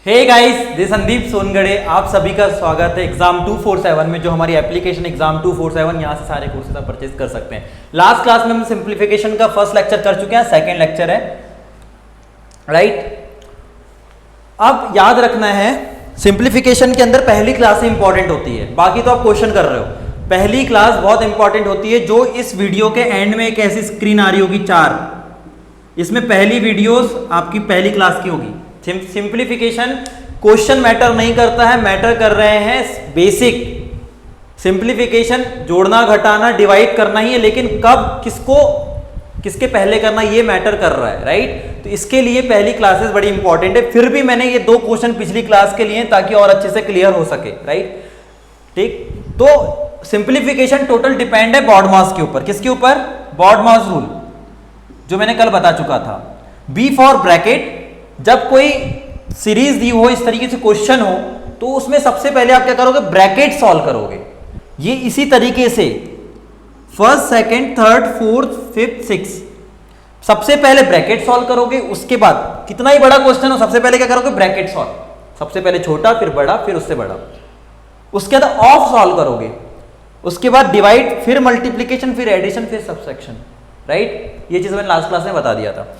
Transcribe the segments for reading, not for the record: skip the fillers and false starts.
Hey guys, this Sandeep Songadhe, आप सभी का स्वागत है एग्जाम 247 में। जो हमारी एप्लीकेशन एग्जाम 247 यहाँ से सारे कोर्सेज आप परचेज कर सकते हैं। लास्ट क्लास में हम सिंप्लीफिकेशन का फर्स्ट लेक्चर कर चुके हैं, सेकंड लेक्चर है, राइट। अब याद रखना है, सिंप्लीफिकेशन के अंदर पहली क्लास इंपॉर्टेंट होती है, बाकी तो आप क्वेश्चन कर रहे हो। पहली क्लास बहुत इंपॉर्टेंट होती है, जो इस वीडियो के एंड में एक ऐसी स्क्रीन आ रही होगी 4, इसमें पहली वीडियोस आपकी पहली क्लास की होगी। सिंप्लीफिकेशन क्वेश्चन मैटर नहीं करता है, मैटर कर रहे हैं बेसिक सिंप्लीफिकेशन, जोड़ना घटाना डिवाइड करना ही है, लेकिन कब किसको किसके पहले करना ये मैटर कर रहा है, राइट। तो इसके लिए पहली क्लासेस बड़ी इंपॉर्टेंट है। फिर भी मैंने ये 2 क्वेश्चन पिछली क्लास के लिए ताकि और अच्छे से क्लियर हो सके, राइट, ठीक। तो सिंप्लीफिकेशन टोटल डिपेंड है बॉडमास के ऊपर। किसके ऊपर? बॉडमास रूल, जो मैंने कल बता चुका था। बी फॉर ब्रैकेट, जब कोई सीरीज दी हो, इस तरीके से क्वेश्चन हो, तो उसमें सबसे पहले आप क्या करोगे? ब्रैकेट सॉल्व करोगे। ये इसी तरीके से first, second, third, fourth, fifth, six, सबसे पहले ब्रैकेट सॉल्व करोगे। उसके बाद कितना ही बड़ा क्वेश्चन हो, सबसे पहले क्या करोगे? Bracket solve. सबसे पहले छोटा, फिर बड़ा, फिर उससे बड़ा। उसके बाद ऑफ सॉल्व करोगे। उसके बाद डिवाइड, फिर मल्टीप्लीकेशन, फिर एडिशन, फिर सब्सट्रैक्शन, राइट। ये चीज मैंने लास्ट क्लास में बता दिया था।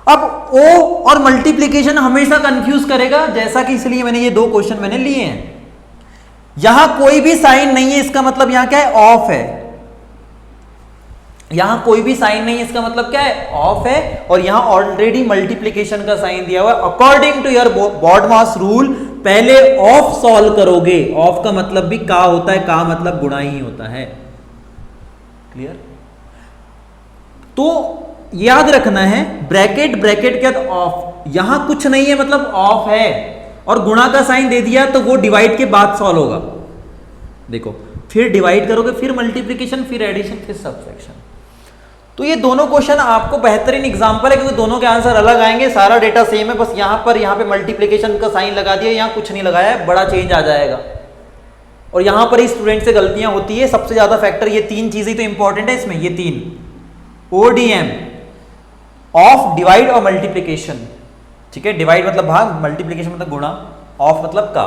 अब ओ और मल्टीप्लीकेशन हमेशा कंफ्यूज करेगा, जैसा कि इसलिए मैंने ये 2 क्वेश्चन मैंने लिए हैं। यहां कोई भी साइन नहीं है, इसका मतलब यहां क्या है? ऑफ है। यहां कोई भी साइन नहीं है, इसका मतलब क्या है? ऑफ है। और यहां ऑलरेडी मल्टीप्लीकेशन का साइन दिया हुआ है। According to your BODMAS rule पहले ऑफ सॉल्व करोगे। ऑफ का मतलब भी का होता है, का मतलब गुणा ही होता है, क्लियर। तो याद रखना है, ब्रैकेट ब्रैकेट के बाद ऑफ, यहां कुछ नहीं है मतलब ऑफ है, और गुणा का साइन दे दिया तो वो डिवाइड के बाद सॉल्व होगा। देखो, फिर डिवाइड करोगे, फिर मल्टीप्लिकेशन, फिर एडिशन, फिर सब्सट्रैक्शन। तो ये दोनों क्वेश्चन आपको बेहतरीन एग्जांपल है, क्योंकि दोनों के आंसर अलग आएंगे, सारा डेटा सेम है, बस यहां पे मल्टीप्लिकेशन का साइन लगा दिया, यहां कुछ नहीं लगाया है, बड़ा चेंज आ जाएगा। और यहां पर ही स्टूडेंट से गलतियां होती है। सबसे ज्यादा फैक्टर ये 3 चीजें तो इंपॉर्टेंट है इसमें, ये 3 ODM, ऑफ, डिवाइड और मल्टीप्लिकेशन, ठीक है। डिवाइड मतलब भाग, मल्टीप्लिकेशन मतलब गुणा, ऑफ मतलब का।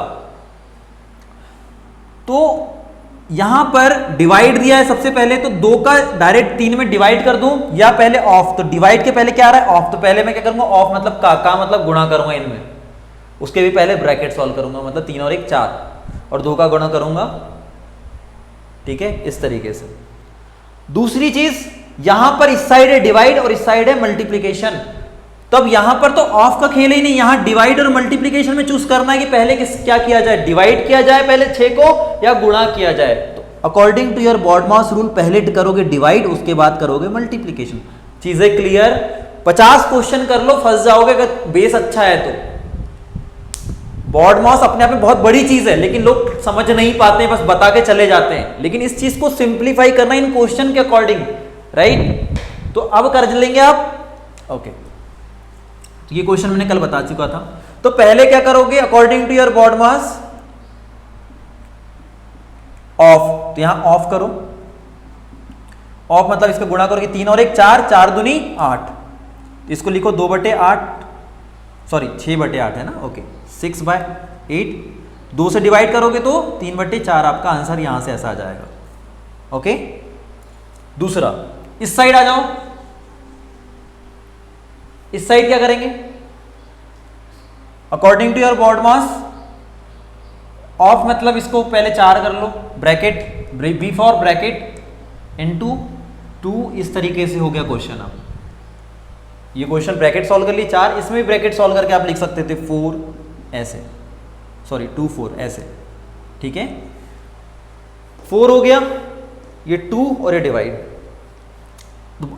तो यहां पर डिवाइड दिया है सबसे पहले, तो 2 का डायरेक्ट 3 में डिवाइड कर दूं, या पहले ऑफ। तो डिवाइड के पहले क्या आ रहा है? ऑफ। तो पहले मैं क्या करूंगा? ऑफ मतलब का मतलब गुणा करूंगा इनमें। उसके भी पहले ब्रैकेट सॉल्व करूंगा, मतलब 3 और 1 4, और 2 का गुणा करूंगा, ठीक है, इस तरीके से। दूसरी चीज, यहां पर इस साइड है डिवाइड और इस साइड है मल्टीप्लिकेशन। तब यहां पर तो ऑफ का खेल ही नहीं, यहां डिवाइड और मल्टीप्लिकेशन में चूज करना है कि पहले क्या किया जाए, डिवाइड किया जाए पहले 6 को, या गुणा किया जाए। तो according to your BODMAS rule पहले करोगे डिवाइड, उसके बाद करोगे मल्टीप्लिकेशन। चीजें क्लियर? 50 क्वेश्चन कर लो, फंस जाओगे अगर बेस अच्छा है तो। बॉडमास अपने आप में बहुत बड़ी चीज है, लेकिन लोग समझ नहीं पाते, बस बता के चले जाते हैं। लेकिन इस चीज को सिंप्लीफाई करना इन क्वेश्चन के अकॉर्डिंग, राइट। तो अब कर लेंगे आप, ओके। तो ये क्वेश्चन मैंने कल बता चुका था। तो पहले क्या करोगे? According to your BODMAS of, तो यहां ऑफ करो। ऑफ मतलब इसका गुणा करोगे, 3 और 1 4, 4 दूनी 8, इसको लिखो 2/8, सॉरी 6/8 है ना, ओके, 6/8। 2 से डिवाइड करोगे तो 3/4, आपका आंसर यहां से ऐसा आ जाएगा, ओके। दूसरा, इस साइड आ जाओ। इस साइड क्या करेंगे? According to your BODMAS of मतलब इसको पहले 4 कर लो, bracket, B for bracket into 2, इस तरीके से हो गया क्वेश्चन। अब ये क्वेश्चन ब्रैकेट सॉल्व कर लिए 4, इसमें भी ब्रैकेट सॉल्व करके आप लिख सकते थे 4 ऐसे, सॉरी 2 4 ऐसे, ठीक है। 4 हो गया, ये 2 और ये divide.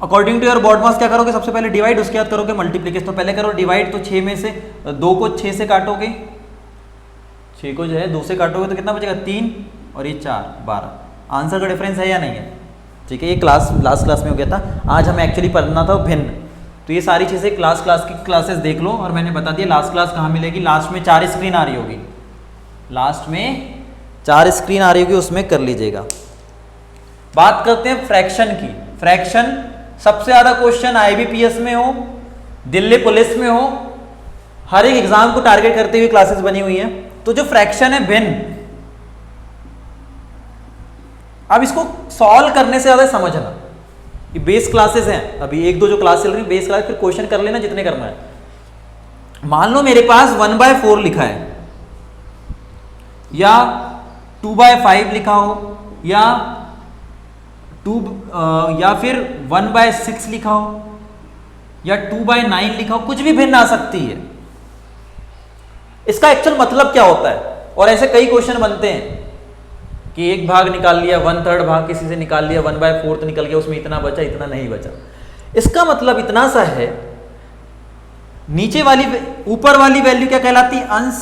According to your BODMAS क्या करोगे? सबसे पहले डिवाइड, उसके बाद करोगे मल्टीप्लिकेशन। तो पहले करो डिवाइड, तो 6 में से 2 को 6 से काटोगे, 6 को जो है 2 से काटोगे तो कितना बचेगा? 3 और ये 4 12। आंसर का डिफरेंस है या नहीं है? ठीक है, ये लास्ट क्लास में हो गया था। आज हमें एक्चुअली पढ़ना था भिन्न। तो ये सारी चीज़ें क्लास की क्लासेस देख लो, और मैंने बता दिया लास्ट क्लास कहाँ मिलेगी। लास्ट में 4 स्क्रीन आ रही होगी, लास्ट में 4 स्क्रीन आ रही होगी, उसमें कर लीजिएगा। बात करते हैं फ्रैक्शन की। फ्रैक्शन सबसे ज्यादा क्वेश्चन IBPS में हो, दिल्ली पुलिस में हो, हर एक एग्जाम को टारगेट करते हुए क्लासेस बनी हुई है। तो जो फ्रैक्शन है भिन्न, अब इसको सॉल्व करने से ज्यादा समझना, ये बेस क्लासेस हैं, अभी एक दो जो क्लास चल रही है बेस क्लास, फिर क्वेश्चन कर लेना जितने करना है। मान लो मेरे पास 1/4 लिखा है, या 2/5 लिखा हो, या या फिर 1/6 लिखा हो, या 2/9 लिखा हो, कुछ भी भिन्न आ सकती है। इसका एक्चुअल मतलब क्या होता है? और ऐसे कई क्वेश्चन बनते हैं कि एक भाग निकाल लिया, 1/3 भाग किसी से निकाल लिया, 1/4 निकल गया, उसमें इतना बचा इतना नहीं बचा। इसका मतलब इतना सा है, नीचे वाली ऊपर वाली वैल्यू क्या कहलाती है? अंश,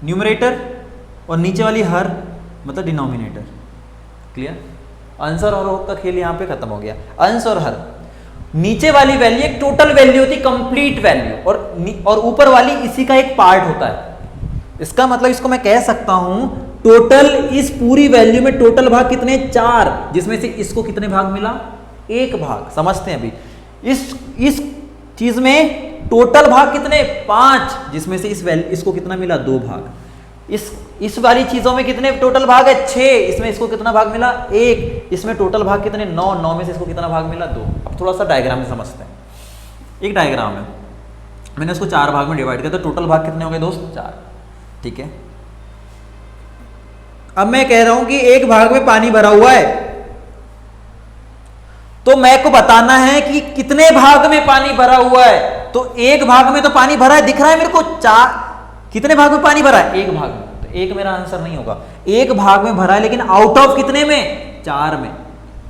न्यूमरेटर, और नीचे वाली हर मतलब डिनोमिनेटर। क्लियर? अंश और हर का खेल यहां पे खत्म हो गया। अंश और हर, नीचे वाली वैल्यू एक टोटल वैल्यू होती है, कंप्लीट वैल्यू, और ऊपर वाली इसी का एक पार्ट होता है। इसका मतलब इसको मैं कह सकता हूं टोटल, इस पूरी वैल्यू में टोटल भाग कितने? 4, जिसमें से इसको कितने भाग मिला? 1 भाग। समझते हैं अभी, इस चीज में टोटल भाग कितने? 5, जिसमें से इसको कितना मिला? 2 भाग। इस वाली चीजों में कितने टोटल भाग है? 6, इसमें इसको कितना भाग मिला? 1, इसमें टोटल भाग कितने? 9 में से इसको कितना भाग मिला? 2। अब थोड़ा सा डायग्राम में समझते हैं। एक डायग्राम है, मैंने उसको 4 भाग में डिवाइड किया, तो टोटल भाग कितने हो गए दोस्त? 4। ठीक है, अब मैं कह रहा हूं कि एक भाग में पानी भरा हुआ है, तो मैं को बताना है कि कितने भाग में पानी भरा हुआ है। तो एक भाग में तो पानी भरा है, दिख रहा है मेरे को 4। कितने भाग में पानी भरा है? एक भाग में। तो एक मेरा आंसर नहीं होगा। एक भाग में भरा है, लेकिन आउट ऑफ कितने में? 4 में।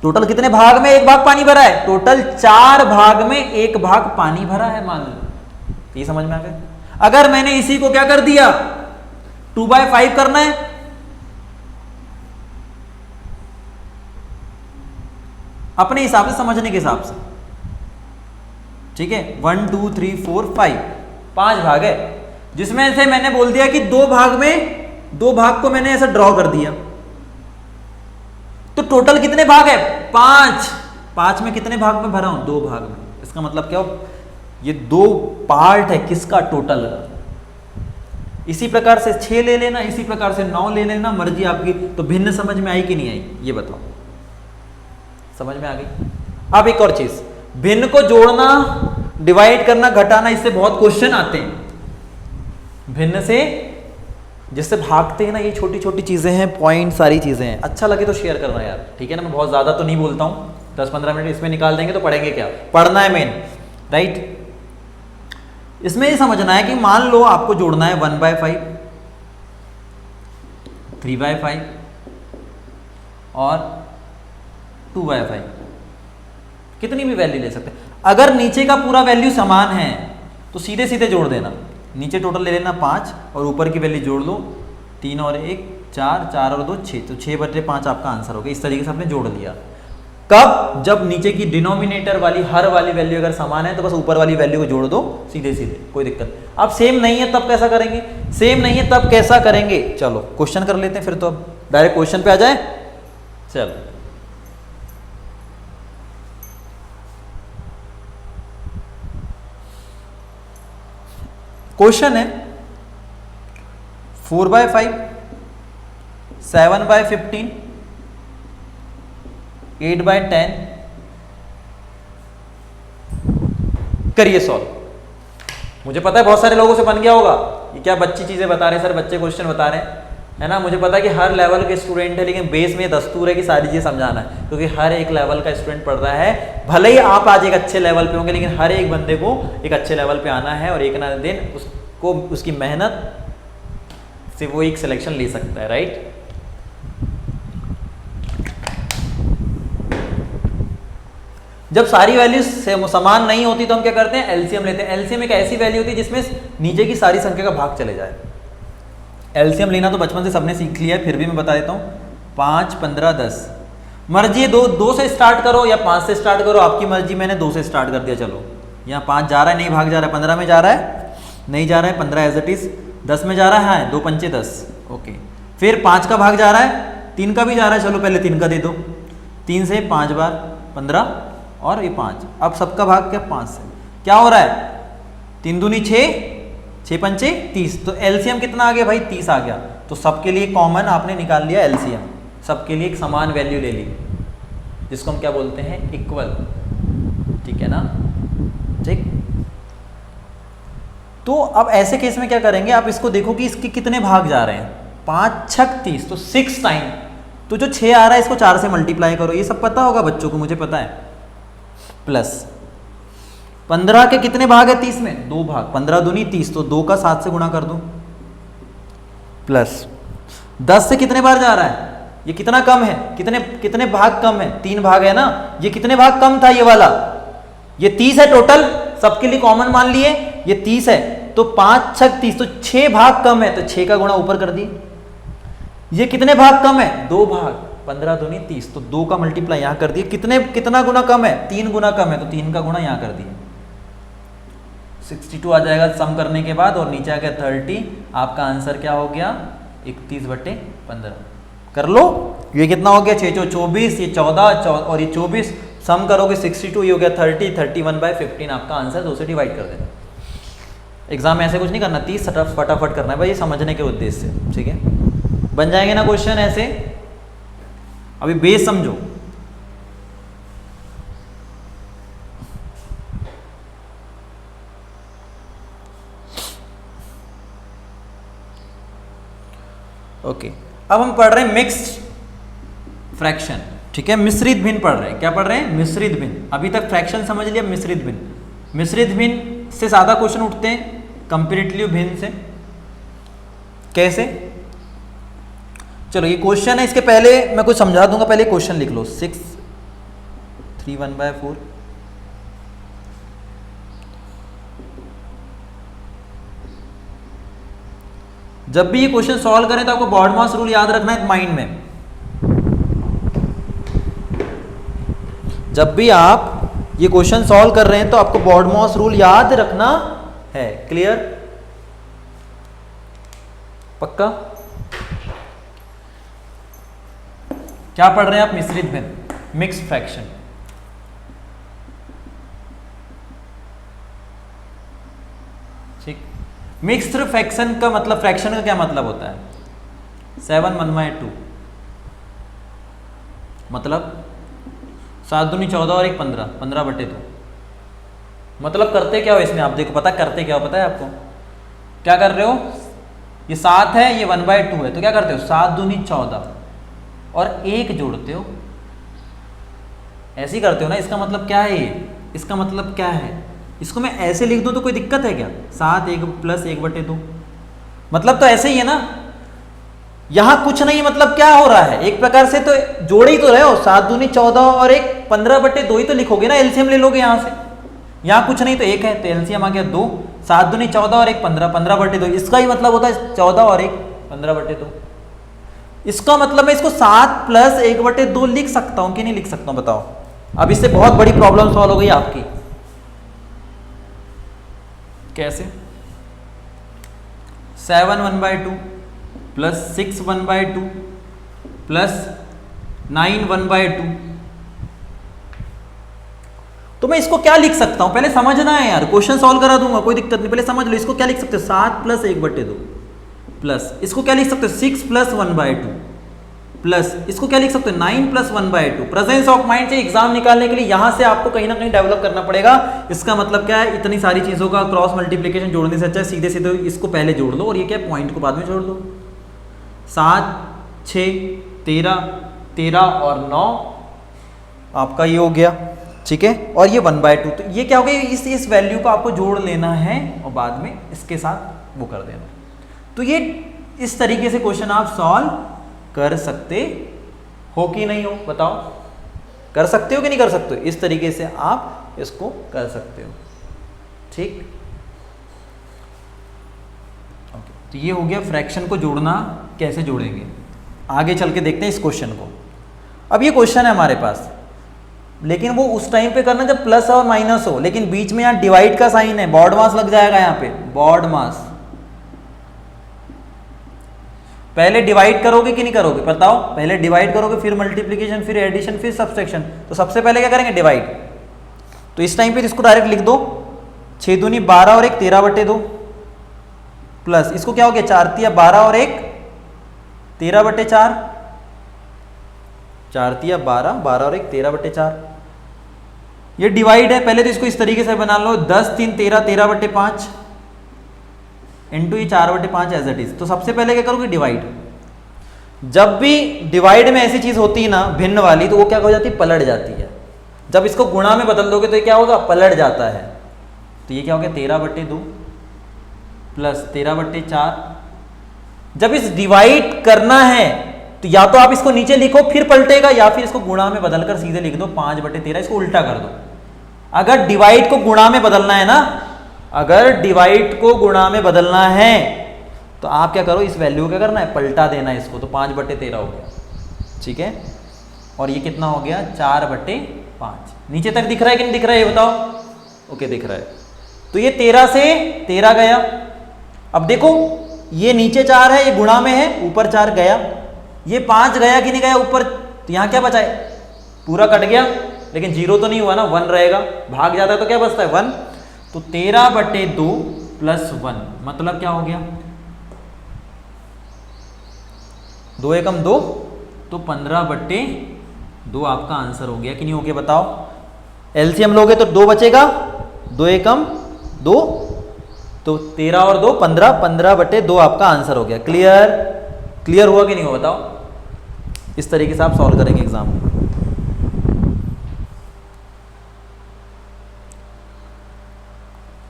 टोटल कितने भाग में एक भाग पानी भरा है? टोटल 4 भाग में एक भाग पानी भरा है, मान लो। ये समझ में आ गया? अगर मैंने इसी को क्या कर दिया, 2/5 करना है, अपने हिसाब से, समझने के हिसाब से। ठीक है, 1 2 3 4 5, 5 भाग है, जिसमें से मैंने बोल दिया कि 2 भाग को मैंने ऐसा ड्रॉ कर दिया। तो टोटल कितने भाग है? 5 में कितने भाग में भरा हूं? 2 भाग में। इसका मतलब क्या हो? ये 2 पार्ट है किसका? टोटल का। इसी प्रकार से 6 ले लेना, इसी प्रकार से 9 ले लेना, मर्जी आपकी। तो भिन्न समझ में आई कि नहीं आई, ये बताओ। समझ में आ गई? अब एक और चीज, भिन्न को जोड़ना, डिवाइड करना, घटाना, इससे बहुत क्वेश्चन आते हैं। भिन्न से जिससे भागते हैं ना, ये छोटी छोटी चीजें हैं, पॉइंट सारी चीजें हैं। अच्छा लगे तो शेयर करना यार, ठीक है ना? मैं बहुत ज्यादा तो नहीं बोलता हूं, 10-15 मिनट इसमें निकाल देंगे तो पढ़ेंगे क्या? पढ़ना है मेन, राइट? इसमें ये समझना है कि मान लो आपको जोड़ना है 1/5, 3/5 और 2/5, कितनी भी वैल्यू ले सकते हैं। अगर नीचे का पूरा वैल्यू समान है तो सीधे सीधे जोड़ देना। नीचे टोटल ले लेना 5 और ऊपर की वैल्यू जोड़ लो, 3 और 1 4, 4 और 2 6, तो 6/5 आपका आंसर हो गया। इस तरीके से आपने जोड़ लिया। कब? जब नीचे की डिनोमिनेटर वाली हर वाली वैल्यू अगर समान है तो बस ऊपर वाली वैल्यू को जोड़ दो सीधे सीधे, कोई दिक्कत नहीं। अब सेम नहीं है तब कैसा करेंगे? सेम नहीं है तब कैसा करेंगे? चलो क्वेश्चन कर लेते हैं फिर। तो अब डायरेक्ट क्वेश्चन पे आ जाए। चलो क्वेश्चन है 4/5, 7/15, 8/10, करिए सॉल्व। मुझे पता है बहुत सारे लोगों से बन गया होगा, ये क्या बच्ची चीजें बता रहे हैं सर, बच्चे क्वेश्चन बता रहे हैं, है ना? मुझे पता है कि हर लेवल के स्टूडेंट है, लेकिन बेस में दस्तूर है कि सारी चीजें समझाना है, क्योंकि हर एक लेवल का स्टूडेंट पढ़ रहा है। भले ही आप आज एक अच्छे लेवल पे होंगे, लेकिन हर एक बंदे को एक अच्छे लेवल पे आना है, और एक ना दिन उसको उसकी मेहनत से वो एक सिलेक्शन ले सकता है, राइट? जब सारी वैल्यूज समान नहीं होती तो हम क्या करते हैं? एलसीएम लेते हैं। एलसीएम एक ऐसी वैल्यू होती है जिसमें नीचे की सारी संख्या का भाग चले जाए। एलसीएम लेना तो बचपन से सबने सीख लिया है, फिर भी मैं बता देता हूँ। 5, 15, 10, मर्जी है 2 से स्टार्ट करो या 5 से स्टार्ट करो, आपकी मर्जी। मैंने 2 से स्टार्ट कर दिया। चलो यहाँ 5 जा रहा है, नहीं भाग जा रहा है, 15 में जा रहा है, नहीं जा रहा है, 15 एज इट इज, 10 में जा रहा है, 2 पंचे 10, ओके। फिर 5 का भाग जा रहा है, 3 का भी जा रहा है, चलो पहले 3 का दे दो। 3 से 5 बार 15 और ये 5, अब सबका भाग क्या? 5 से। क्या हो रहा है? 3 दूनी 6, 6 पंचे 30, तो एलसीएम कितना आ गया भाई 30 आ गया। तो सबके लिए कॉमन आपने निकाल लिया एलसीएम, सबके लिए एक समान वैल्यू ले ली, जिसको हम क्या बोलते हैं इक्वल, ठीक है ना, ठीक। तो अब ऐसे केस में क्या करेंगे, आप इसको देखो कि इसके कितने भाग जा रहे हैं, 5 छक 30, तो 6 टाइम, तो जो 6 आ रहा है इसको 4 से मल्टीप्लाई करो, ये सब पता होगा बच्चों को, मुझे पता है, प्लस 15 के कितने भाग है 30 में, 2 भाग, 15 दूनी 30, तो 2 का 7 से गुणा कर दो, प्लस 10 से कितने बार जा रहा है, ये कितना कम है, कितने भाग कम है, 3 भाग है ना, ये कितने भाग कम था ये वाला, ये 30 है टोटल, सबके लिए कॉमन मान लिए, ये 30 है, तो 5 छक 30, तो 6 भाग कम है, तो 6 का गुणा ऊपर कर दिए। ये कितने भाग कम है, 2 भाग, 15 दूनी 30, तो 2 का मल्टीप्लाई यहां कर दिए, कितना गुना कम है, 3 गुना कम है, तो 3 का गुणा यहां कर दिए, 62 आ जाएगा सम करने के बाद, और नीचे आ गया 30, आपका आंसर क्या हो गया 31/15। कर लो, ये कितना हो गया 6 24, ये 14 और ये 24, सम करोगे 62, ये हो गया 30, 31/15, आपका आंसर 2 से डिवाइड कर देना। एग्जाम में ऐसे कुछ नहीं करना, 30 फटाफट करना है भाई, ये समझने के उद्देश्य से, ठीक है, बन जाएंगे ना क्वेश्चन ऐसे। अभी बेस समझो, ओके। अब हम पढ़ रहे हैं मिक्स्ड फ्रैक्शन, ठीक है, मिश्रित भिन्न पढ़ रहे हैं, क्या पढ़ रहे हैं मिश्रित भिन्न। अभी तक फ्रैक्शन समझ लिया, मिश्रित भिन्न, मिश्रित भिन्न से ज्यादा क्वेश्चन उठते हैं कंपैरेटिव भिन्न से। कैसे, चलो ये क्वेश्चन है, इसके पहले मैं कुछ समझा दूंगा, पहले क्वेश्चन लिख लो, 6 3 1/4, जब भी ये क्वेश्चन सॉल्व करें तो आपको बॉडमास रूल याद रखना है माइंड में। जब भी आप ये क्वेश्चन सॉल्व कर रहे हैं तो आपको बॉडमास रूल याद रखना है, क्लियर, पक्का। क्या पढ़ रहे हैं आप, मिश्रित भिन्न, मिक्स्ड फ्रैक्शन। ठीक, मिक्स्ड फ्रैक्शन का मतलब, फ्रैक्शन का क्या मतलब होता है, 7 1/2, मतलब 7 दूनी 14 और 1 15, 15/2। मतलब करते क्या हो इसमें, आप देखो, पता करते क्या हो, पता है आपको, क्या कर रहे हो, ये 7 है, ये 1/2 है, तो क्या करते हो, 7 दूनी 14 और 1 जोड़ते हो, ऐसे ही करते हो ना। इसका मतलब क्या है, ये इसका मतलब क्या है, इसको मैं ऐसे लिख दूं तो कोई दिक्कत है क्या, 7 1 + 1/2, मतलब तो ऐसे ही है ना, यहां कुछ नहीं, मतलब क्या हो रहा है, एक प्रकार से तो जोड़े ही तो रहे हो, 7 दूनी 14 और 1 15/2 ही तो लिखोगे ना, एलसीएम ले लोगे यहां से, यहां कुछ नहीं तो 1 है, तो एलसीएम आ गया 2, 7 दूनी 14 और 1 15, 15/2, इसका ही मतलब होता है 14 और 1 15/2। इसका मतलब मैं इसको 7 + 1/2 लिख सकता हूं कि नहीं लिख सकता हूं, बताओ। अब इससे बहुत बड़ी प्रॉब्लम सॉल्व हो गई आपकी। कैसे, 7 1/2 + 6 1/2 + 9 1/2, तो मैं इसको क्या लिख सकता हूं, पहले समझना है यार, क्वेश्चन सॉल्व करा दूंगा कोई दिक्कत नहीं, पहले समझ लो इसको क्या लिख सकते हो, 7 + 1/2 प्लस इसको क्या लिख सकते हो, 6 + 1/2 प्लस इसको क्या लिख सकते हो, 9 + 1/2। प्रेजेंस ऑफ माइंड से एग्जाम निकालने के लिए यहां से आपको कहीं ना कहीं डेवलप करना पड़ेगा। इसका मतलब क्या है, इतनी सारी चीजों का क्रॉस मल्टीप्लिकेशन जोड़ने से अच्छा सीधे सीधे इसको पहले जोड़ लो और ये क्या पॉइंट को बाद में जोड़ दो। 7 6 13 13 और 9 आपका ये हो गया, ठीक है, और ये 1/2, तो ये क्या हो गया, इस वैल्यू को आपको जोड़ लेना है और बाद में इसके साथ वो कर देना। तो ये इस तरीके से क्वेश्चन आप सॉल्व कर सकते हो कि नहीं हो, बताओ, कर सकते हो कि नहीं कर सकते हो, इस तरीके से आप इसको कर सकते हो, ठीक। ओके, तो ये हो गया फ्रैक्शन को जोड़ना, कैसे जोड़ेंगे आगे चल के देखते हैं इस क्वेश्चन को। अब ये क्वेश्चन है हमारे पास, लेकिन वो उस टाइम पे करना जब प्लस और माइनस हो, लेकिन बीच में यहाँ डिवाइड का साइन है, बॉड मास लग जाएगा यहाँ पे, बॉड मास। पहले डिवाइड करोगे कि नहीं करोगे, बताओ, पहले डिवाइड करोगे फिर मल्टीप्लिकेशन फिर एडिशन फिर सब्सट्रैक्शन, तो सबसे पहले क्या करेंगे, डिवाइड। तो इस टाइम पे इसको डायरेक्ट लिख दो, 6 दूनी 12 और 1 13/2, प्लस इसको क्या हो गया 4 तिया 12 और 1 13/4, 4 तिया 12, 12 और 1 13/4। ये डिवाइड है, पहले तो इसको इस तरीके से बना लो 10 3 13 13/5 इंटू ये 4/5 एज इट इज। तो सबसे पहले क्या करोगे डिवाइड। जब भी डिवाइड में ऐसी चीज होती है ना भिन्न वाली, तो वो क्या हो जाती है पलट जाती है। जब इसको गुणा में बदल दोगे तो ये क्या होगा पलट जाता है। तो ये क्या हो गया 13/2 प्लस 13/4। जब इस डिवाइड करना है तो या तो आप इसको नीचे लिखो फिर पलटेगा, या फिर इसको गुणा में बदलकर सीधे लिख दो 5/13, इसको उल्टा कर दो। अगर डिवाइड को गुणा में बदलना है ना, अगर डिवाइड को गुणा में बदलना है तो आप क्या करो इस वैल्यू को क्या करना है पलटा देना है इसको, तो 5/13 हो गया। ठीक है, और ये कितना हो गया 4/5। नीचे तक दिख रहा है कि नहीं दिख रहा है ये बताओ। ओके दिख रहा है। तो ये 13 से 13 गया। अब देखो ये नीचे 4 है, ये गुणा में है, ऊपर 4 गया। ये 5 गया कि नहीं गया ऊपर, तो यहाँ क्या बचा है पूरा कट गया, लेकिन 0 तो नहीं हुआ ना, 1 रहेगा। भाग जाता है तो क्या बचता है 1। तो 13/2 प्लस 1 मतलब क्या हो गया 2 एकम 2, तो 15/2 आपका आंसर हो गया कि नहीं हो गया बताओ। एलसीएम लोगे तो 2 बचेगा, 2 एकम 2, तो 13 और 2 15, 15/2 आपका आंसर हो गया। क्लियर, क्लियर हुआ कि नहीं हुआ बताओ। इस तरीके से आप सॉल्व करेंगे एग्जाम में।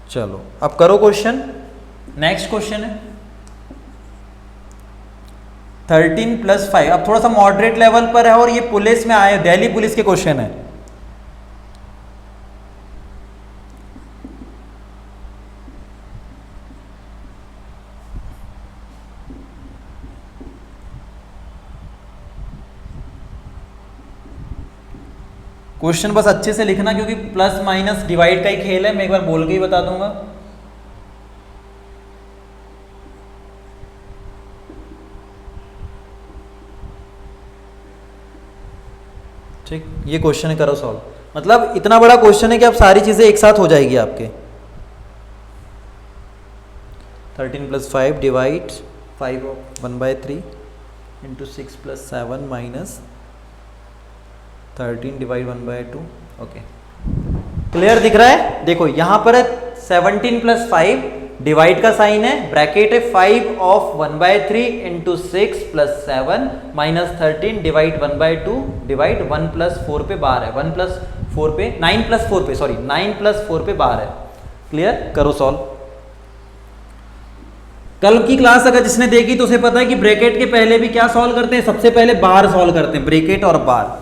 चलो अब करो क्वेश्चन। नेक्स्ट क्वेश्चन है 13 + 5। अब थोड़ा सा मॉडरेट लेवल पर है और ये पुलिस में आए, दिल्ली पुलिस के क्वेश्चन है। क्वेश्चन बस अच्छे से लिखना, क्योंकि प्लस माइनस डिवाइड का ही खेल है। मैं एक बार बोल के ही बता दूंगा। ठीक, ये क्वेश्चन करो सॉल्व। मतलब इतना बड़ा क्वेश्चन है कि अब सारी चीजें एक साथ हो जाएगी आपके। 13 + 5 divide 5 of 1/3 into 6 + 7 minus 13 divide 1/2। Okay clear दिख रहा है। देखो यहां पर 17 + 5 डिवाइड का साइन है, ब्रैकेट है 5 of 1/3 into 6 + 7 minus 13 divide 1/2 divide 1 + 4 पे बाहर है, 1 + 4 पे 9 + 4 पे, सॉरी 9 + 4 पे बाहर है। क्लियर, करो सॉल्व। कल की क्लास अगर जिसने देखी तो उसे पता है कि ब्रैकेट के पहले भी क्या सॉल्व करते हैं, सबसे पहले बार सॉल्व करते हैं, ब्रैकेट और बार।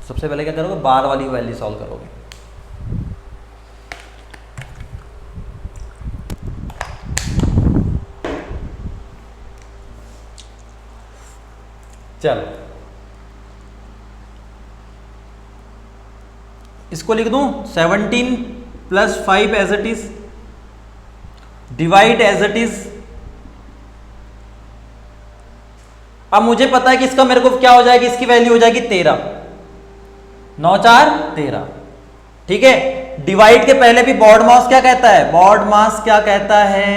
सबसे पहले क्या करोगे बार वाली वैल्यू सॉल्व करोगे। चलो इसको लिख दूं 17 + 5 as it is, divide as it is. अब मुझे पता है कि इसका मेरे को क्या हो जाएगी, इसकी वैल्यू हो जाएगी 13, 9 4 13। ठीक है, डिवाइड के पहले भी बॉड मास क्या कहता है, बॉड मास क्या कहता है,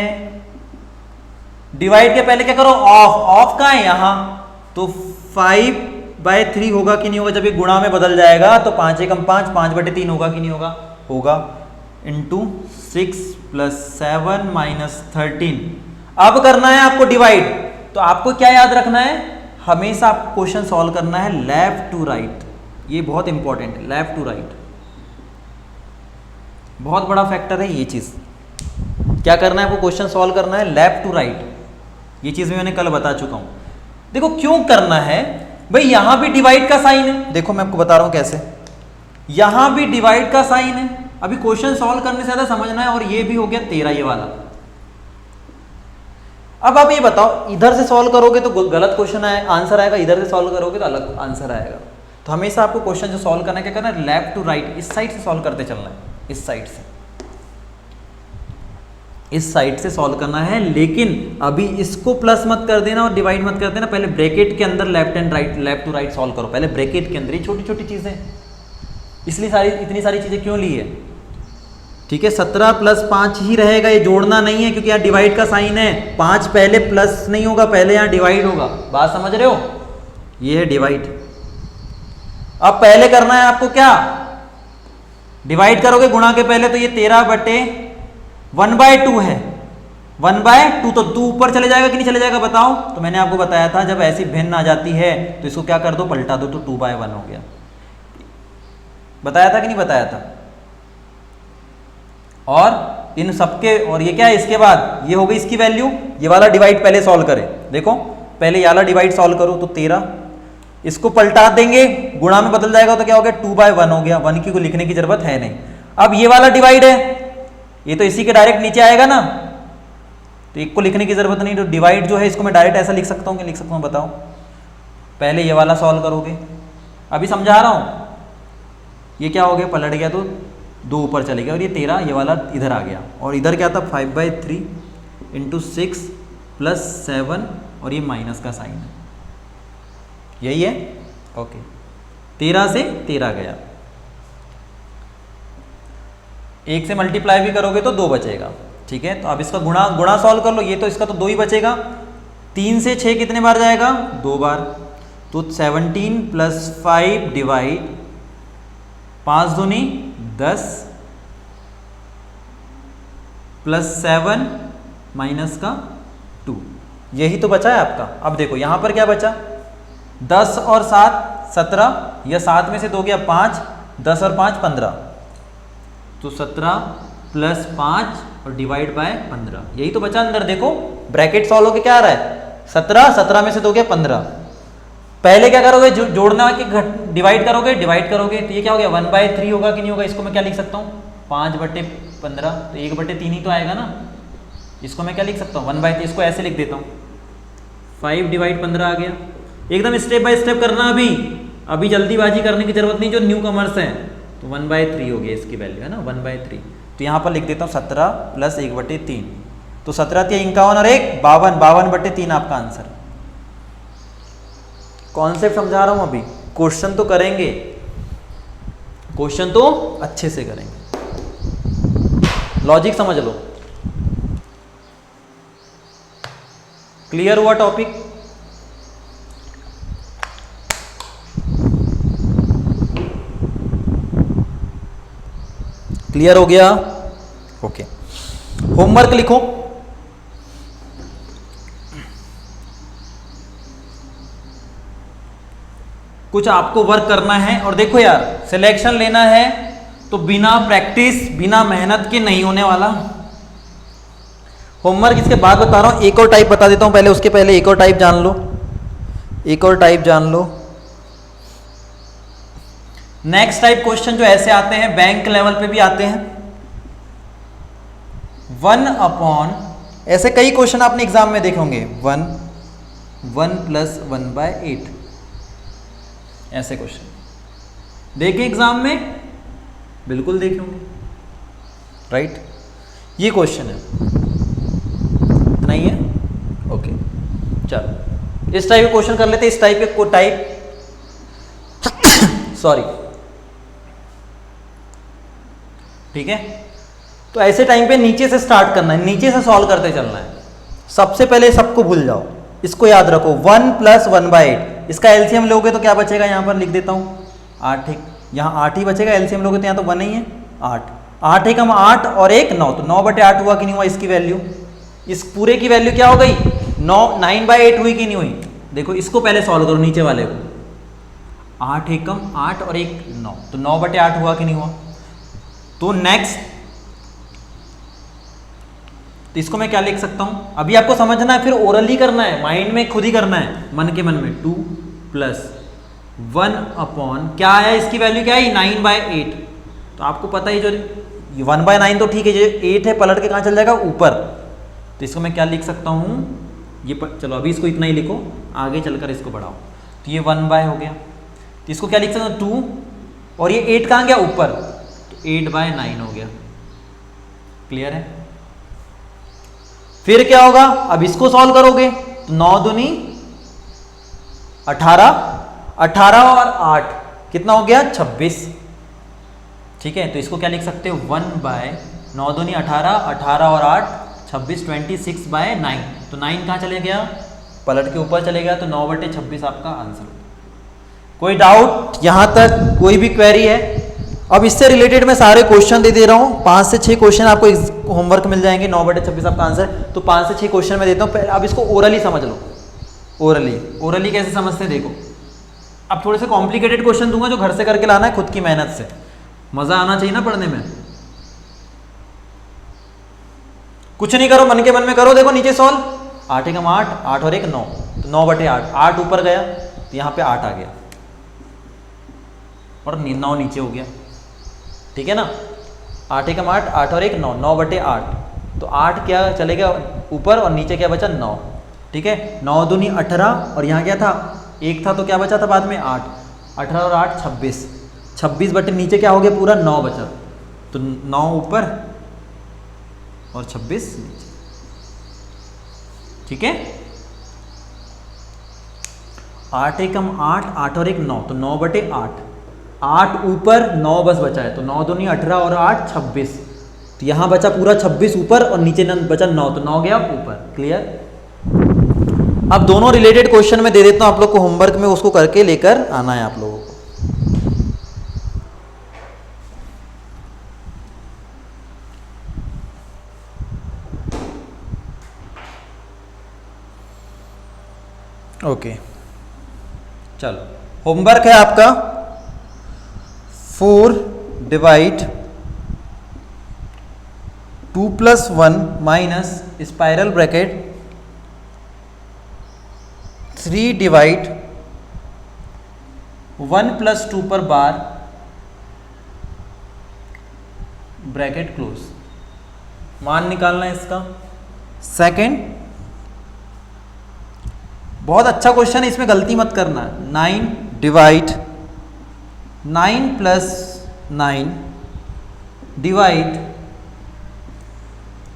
डिवाइड के पहले क्या करो ऑफ, ऑफ कहां है यहां, तो 5/3 होगा कि नहीं होगा। जब ये गुणा में बदल जाएगा तो 5 एकम 5, 5/3 होगा कि नहीं होगा, होगा। Into 6 + 7 minus 13। अब करना है आपको डिवाइड, तो आपको क्या याद रखना है, हमेशा आपको क्वेश्चन सॉल्व करना है लेफ्ट टू राइट। ये बहुत इंपॉर्टेंट है, लेफ्ट टू राइट बहुत बड़ा फैक्टर है ये चीज। क्या करना है आपको, क्वेश्चन सॉल्व करना है लेफ्ट टू राइट। ये चीज मैंने कल बता चुका हूं। देखो क्यों करना है भाई, यहां भी डिवाइड का साइन है, देखो मैं आपको बता रहा हूं कैसे, यहां भी डिवाइड का साइन है। अभी क्वेश्चन सॉल्व करने से ज्यादा समझना है। और ये भी हो गया 13 ये वाला। अब आप ये बताओ, इधर से सॉल्व करोगे तो गलत क्वेश्चन आंसर आएगा, इधर से सॉल्व करोगे तो अलग आंसर आएगा। तो हमेशा आपको क्वेश्चन जो सॉल्व करना है क्या करना है, लेफ्ट टू राइट, इस साइड से सॉल्व करते चलना है, इस साइड से, इस साइड से सॉल्व करना है। लेकिन अभी इसको प्लस मत कर देना और डिवाइड मत कर देना, पहले ब्रैकेट के अंदर left and right, left to right solve करो पहले ब्रैकेट के अंदर। ये छोटी छोटी चीजें, इसलिए इतनी सारी चीजें क्यों ली है, ठीक है, 17 प्लस 5 ही रहेगा, ये जोड़ना नहीं है क्योंकि यहाँ डिवाइड का साइन है। 5 पहले प्लस नहीं होगा, पहले यहाँ डिवाइड होगा। बात समझ रहे हो? ये है डिवाइड। अब पहले करना है आपको क्या, डिवाइड करोगे गुणा के पहले, तो ये 13/1/2 है। 1/2 तो 2 ऊपर चले जाएगा कि नहीं चले जाएगा बताओ? तो मैंने आपको बताया था जब ऐसी भिन्न आ जाती है तो इसको क्या कर दो, पलटा दो, तो 2/1 हो गया। बताया था कि नहीं बताया था? और इन सबके, और ये क्या है इसके बाद, ये हो गई इसकी वैल्यू। ये वाला डिवाइड पहले सॉल्व करें, देखो पहले ये वाला डिवाइड सॉल्व करो तो 13, इसको पलटा देंगे गुणा में बदल जाएगा तो क्या हो गया, 2/1 हो गया। 1 की को लिखने की जरूरत है नहीं। अब ये वाला डिवाइड है, ये तो इसी के डायरेक्ट नीचे आएगा ना, तो एक को लिखने की जरूरत नहीं। तो डिवाइड जो है इसको मैं डायरेक्ट ऐसा लिख सकता हूँ कि लिख सकता हूँ बताओ? पहले ये वाला सॉल्व करोगे, अभी समझा रहा हूँ। ये क्या हो गया, पलट गया तो 2 ऊपर चले गया, और ये 13 ये वाला इधर आ गया। और इधर क्या था, 5/3 × 6 + 7, और ये माइनस का साइन है, यही है। ओके, 13 से 13 गया, 1 से मल्टीप्लाई भी करोगे तो 2 बचेगा। ठीक है, तो अब इसका गुणा सॉल्व कर लो, ये तो इसका तो 2 ही बचेगा। 3 से 6 कितने बार जाएगा, 2 बार। तो 17 + 5 डिवाइड 5 दूनी 10 + 7 माइनस का 2, यही तो बचा है आपका। अब देखो यहां पर क्या बचा, 10 और 7 17, या 7 में से 2 गया 5, 10 और 5 15, तो 17 + 5 और डिवाइड बाय 15, यही तो बचा अंदर। देखो ब्रैकेट सॉल्व होके क्या आ रहा है, 17, 17 में से 2 गया 15। पहले क्या करोगे, जोड़ना कि डिवाइड करोगे, तो ये क्या हो गया, 1/3 होगा कि नहीं होगा? इसको मैं क्या लिख सकता हूँ, 5/15, तो 1/3 ही तो आएगा ना। इसको मैं क्या लिख सकता हूँ, 1/3, इसको ऐसे लिख देता हूँ, 5/15 आ गया। एकदम स्टेप बाय स्टेप करना, अभी जल्दीबाजी करने की जरूरत नहीं, जो न्यू कमर्स हैं। तो 1/3 हो गया इसकी वैल्यू, है ना, 1/3। तो यहाँ पर लिख देता हूँ 17 + 1/3, तो 17 × 3 51 और 1 52, 52/3 आपका आंसर। कॉन्सेप्ट समझा रहा हूं अभी, क्वेश्चन तो करेंगे, क्वेश्चन तो अच्छे से करेंगे, लॉजिक समझ लो। क्लियर हुआ टॉपिक? क्लियर हो गया? ओके, होमवर्क लिखो। कुछ आपको वर्क करना है, और देखो यार सिलेक्शन लेना है तो बिना प्रैक्टिस बिना मेहनत के नहीं होने वाला। होमवर्क इसके बाद बता रहा हूं, एक और टाइप बता देता हूं पहले, उसके पहले एक और टाइप जान लो, एक और टाइप जान लो। नेक्स्ट टाइप क्वेश्चन जो ऐसे आते हैं, बैंक लेवल पे भी आते हैं, 1/, ऐसे कई क्वेश्चन आपने एग्जाम में देखे होंगे, 1 + 1/8, ऐसे क्वेश्चन देखे एग्जाम में, बिल्कुल देखे होंगे, राइट। ये क्वेश्चन है, नहीं है? ओके, चलो इस टाइप के क्वेश्चन कर लेते हैं। इस टाइप के सॉरी, ठीक है। तो ऐसे टाइम पे नीचे से स्टार्ट करना है, नीचे से सॉल्व करते चलना है। सबसे पहले सबको भूल जाओ, इसको याद रखो, 1 + 1/8, इसका एलसीएम लोगे तो क्या बचेगा, यहां पर लिख देता हूं 8, यहाँ 8 ही बचेगा। एलसीएम लोगे तो यहाँ तो 1 ही है, 8, 8 × 8 और 1 9, तो 9/8 हुआ कि नहीं हुआ इसकी वैल्यू? इस पूरे की वैल्यू क्या हो गई, 9/8 हुई कि नहीं हुई? देखो इसको पहले सॉल्व करो, नीचे वाले को, 8 × 8 और 1 9, तो 9/8 हुआ कि नहीं हुआ? तो नेक्स्ट, तो इसको मैं क्या लिख सकता हूं, अभी आपको समझना है, फिर ओरली करना है, माइंड में खुद ही करना है, मन के मन में। 2 + 1/, क्या है इसकी वैल्यू, क्या है 9/8, तो आपको पता ही, जो 1/9 तो ठीक है, जो 8 है पलट के कहां चल जाएगा, ऊपर। तो इसको मैं क्या लिख सकता हूं, ये चलो अभी इसको इतना ही लिखो, आगे चलकर इसको बढ़ाओ। तो ये 1/, हो गया। तो इसको क्या लिख सकता हूं, 2, और ये 8 कहां गया, ऊपर, तो 8/9 हो गया। क्लियर है? फिर क्या होगा, अब इसको सॉल्व करोगे तो 9 दूनी 18, 18 और 8 कितना हो गया, 26। ठीक है, तो इसको क्या लिख सकते हो, 1/26 9 दूनी 18, 18 और 8 26, 26/9। तो 9 कहाँ चले गया, पलट के ऊपर चले गया, तो 9/26 आपका आंसर। कोई डाउट यहाँ तक, कोई भी क्वेरी है? अब इससे रिलेटेड मैं सारे क्वेश्चन दे रहा हूँ, 5 से 6 क्वेश्चन आपको होमवर्क मिल जाएंगे। 9/26 आपका आंसर, तो 5 से 6 क्वेश्चन मैं देता हूँ। अब इसको ओरली समझ लो। ओरली कैसे समझते हैं देखो। अब थोड़े से कॉम्प्लिकेटेड क्वेश्चन दूंगा जो घर से करके लाना है खुद की मेहनत से, मजा आना चाहिए ना पढ़ने में। कुछ नहीं करो, मन के मन में करो। देखो नीचे सॉल्व, 8 एकम 8, 8 और 1 9, तो 9/8, 8 ऊपर गया तो यहाँ पे 8 आ गया और 9 नीचे हो गया, ठीक है ना। 8 एकम 8, 8 और 1 9, 9/8, तो 8 क्या चले गया ऊपर और नीचे क्या बचा 9, ठीक है। 9 दूनी 18 और यहाँ क्या था 1 था, तो क्या बचा था बाद में 8, 18 और 8 26, 26 बटे नीचे क्या हो गया पूरा 9 बचा, तो 9 ऊपर और 26 नीचे, ठीक है। 8 एकम 8, 8 और 1 9, तो 9/8, 8 ऊपर 9 बस बचा है, तो 9 दूनी 18 और 8 26, तो यहाँ बचा पूरा 26 ऊपर और नीचे बचा 9, तो 9 गया ऊपर। क्लियर। अब दोनों रिलेटेड क्वेश्चन में दे देता हूँ आप लोग को होमवर्क में, उसको करके लेकर आना है आप लोगों को। ओके चलो, होमवर्क है आपका 4 divide 2 + 1 minus spiral bracket 3 divide 1 + 2 पर बार ब्रैकेट क्लोज। मान निकालना है इसका। सेकंड, बहुत अच्छा क्वेश्चन है, इसमें गलती मत करना। 9 डिवाइड 9 + 9 डिवाइड,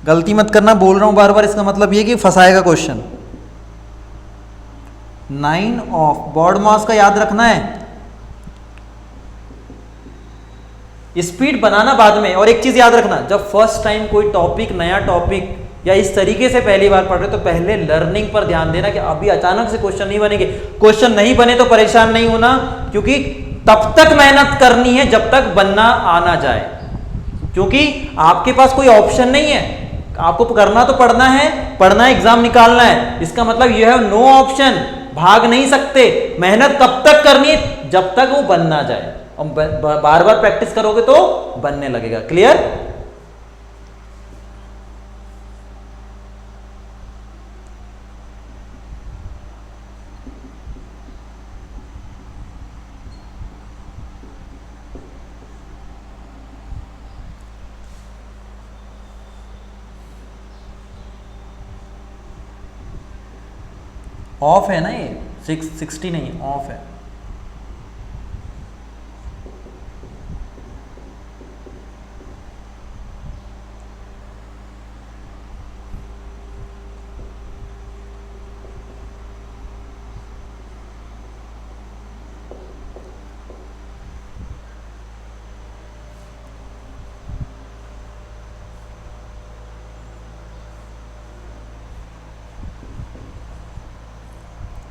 गलती मत करना, बोल रहा हूं बार बार, इसका मतलब ये कि फंसाएगा क्वेश्चन। 9 ऑफ बॉड मास का याद रखना है, स्पीड बनाना बाद में। और एक चीज याद रखना, जब फर्स्ट टाइम कोई टॉपिक, नया टॉपिक या इस तरीके से पहली बार पढ़ रहे तो पहले लर्निंग पर ध्यान देना कि अभी अचानक से क्वेश्चन नहीं बनेंगे। क्वेश्चन नहीं बने तो परेशान नहीं होना, क्योंकि तब तक मेहनत करनी है जब तक बनना आना जाए, क्योंकि आपके पास कोई ऑप्शन नहीं है। आपको करना तो पढ़ना है, एग्जाम निकालना है, इसका मतलब यू हैव नो ऑप्शन, भाग नहीं सकते। मेहनत कब तक करनी है, जब तक वो बन ना जाए, और बार बार प्रैक्टिस करोगे तो बनने लगेगा। क्लियर। ऑफ है ना ये, 660 नहीं, ऑफ है।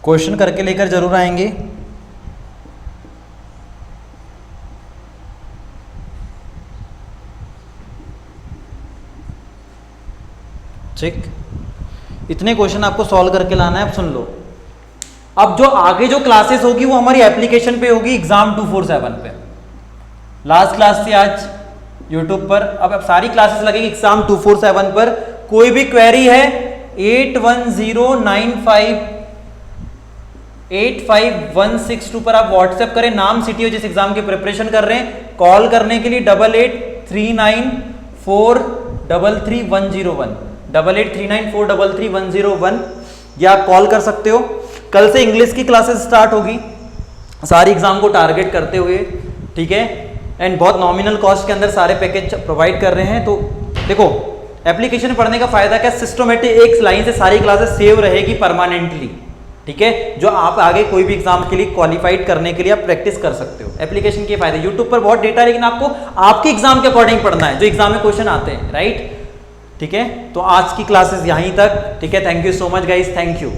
क्वेश्चन करके लेकर जरूर आएंगे। ठीक, इतने क्वेश्चन आपको सॉल्व करके लाना है। अब सुन लो, अब जो आगे जो क्लासेस होगी वो हमारी एप्लीकेशन पे होगी, एग्जाम 247 पे। लास्ट क्लास थी आज यूट्यूब पर, अब सारी क्लासेस लगेगी एग्जाम 247 पर। कोई भी क्वेरी है 8109585162 पर आप व्हाट्सएप करें, नाम, सिटी हो जिस एग्जाम की प्रिपरेशन कर रहे हैं। कॉल करने के लिए 8839433101, 8839433101, या कॉल कर सकते हो। कल से इंग्लिश की क्लासेस स्टार्ट होगी सारी एग्जाम को टारगेट करते हुए, ठीक है। एंड बहुत नॉमिनल कॉस्ट के अंदर सारे पैकेज प्रोवाइड कर रहे हैं। तो देखो, एप्लीकेशन पढ़ने का फायदा क्या, सिस्टमेटिक एक लाइन से सारी क्लासेस सेव रहेगी परमानेंटली, ठीक है, जो आप आगे कोई भी एग्जाम के लिए क्वालिफाइड करने के लिए आप प्रैक्टिस कर सकते हो। एप्लीकेशन के फायदे, यूट्यूब पर बहुत डेटा है, लेकिन आपको आपके एग्जाम के अकॉर्डिंग पढ़ना है, जो एग्जाम में क्वेश्चन आते हैं, राइट। ठीक है, तो आज की क्लासेस यहीं तक, ठीक है। Thank you so much guys, thank you.